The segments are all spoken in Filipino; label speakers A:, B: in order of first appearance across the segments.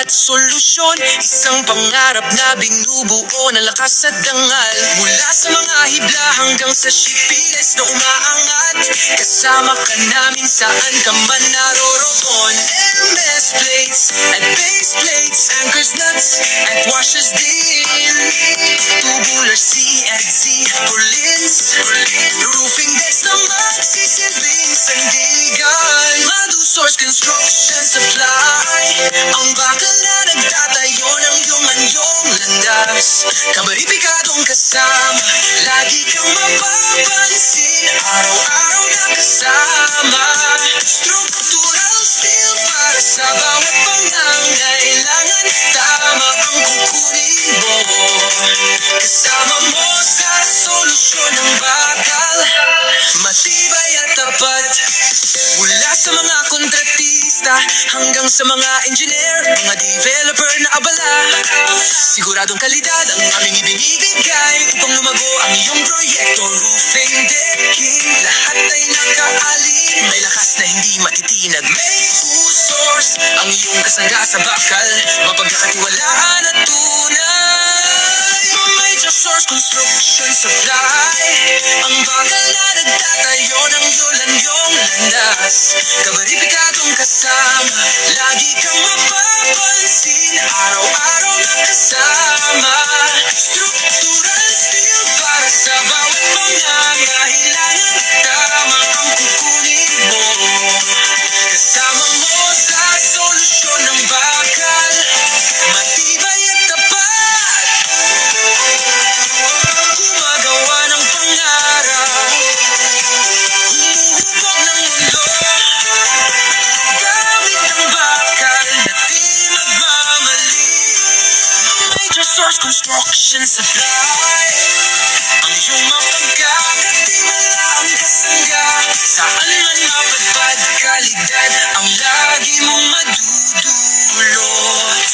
A: at solusyon. Isang pangarap na binubuo ng lakas at dangal. Mula sa mga hibla hanggang sa shipiles na umaangat, kasama ka namin saan ka man naroroon. MS plates at base plates, anchors, nuts at washers din. Tubular CNC purlins, roofing decks na magsisilbing sandigan. Madu Source Construction Supply, ang bakal na nagtatayo ng iyong anyong landas. Kabaripikadong kasama, lagi kang mapapansin, araw-araw na kasama. Structural steel para sa bawat pangangailangan, tama ang kukunin mo. Kasama mo sa solusyon ng bakal, matibay at tapat. Mula sa mga kontratista hanggang sa mga engineer, mga developer na abala, siguradong kalidad ang aming ibinibigay upang lumago ang iyong proyekto. Roofing, decking, lahat ay nakaalin, may lakas na hindi matitinag. May source ang iyong kasangga sa bakal, mapagkakatiwalaan at tunay. Major Source Construction Supply, ang bakal na nagtatayo ng iyong landas. Kabaripikadong kasama, lagi kang mapapansin, araw-araw na kasama. Structural steel para sa bawat pangangailangan, tama ang kukunin mo. Kasama mo sa solusyon ng bakal, matibay at tapat. Gumagawa ng pangarap, humuhubog ng mundo, gamit ang bakal na di magmamali. Major Source Construction Supply, ang iyong mapagkakatiwalaang kasangga, saan man mapadpad, kalidad ang lagi mong madudulot.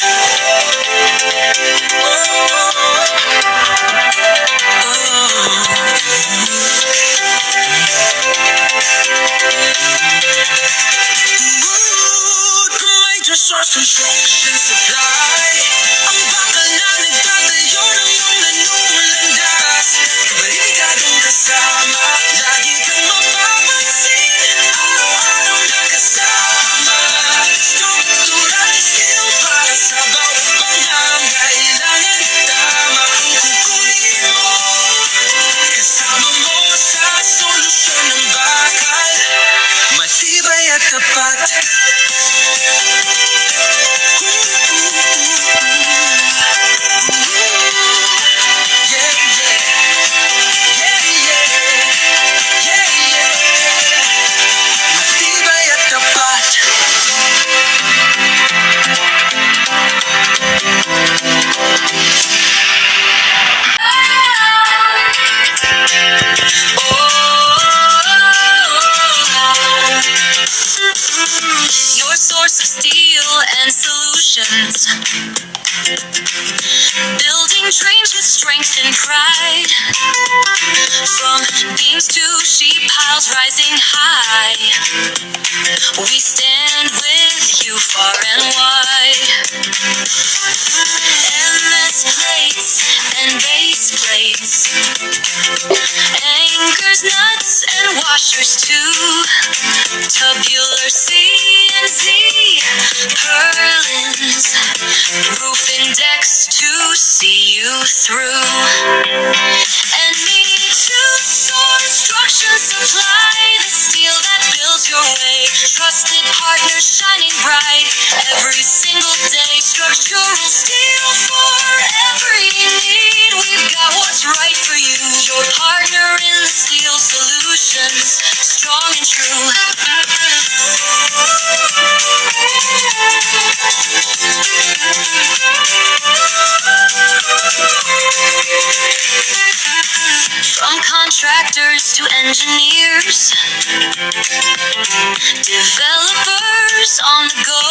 A: Major Source Construction Supply, ang bakal na nagtatayo ng iyong landas. Kabaripikadong kasama, lagi kang mapapansin, araw-araw na kasama. Structural steel para sa bawat pangangailangan, tama ang kukunin mo. Kasama mo sa solusyon ng bakal, matibay at tapat. Matibay at tapat. Your source of steel and solutions, building dreams with strength and pride. From beams to sheet piles rising high, we stand with you far and wide. MS plates and base plates, anchors, nuts and washers too. Tubular CNC purlins, roofing decks to see you through. And Construction Supply, the steel that builds your way. Trusted partners shining bright every single day. Structural steel for every need. We've got what's right for you. Your partner in the steel solutions, strong and true. From contractors to engineers, developers on the go,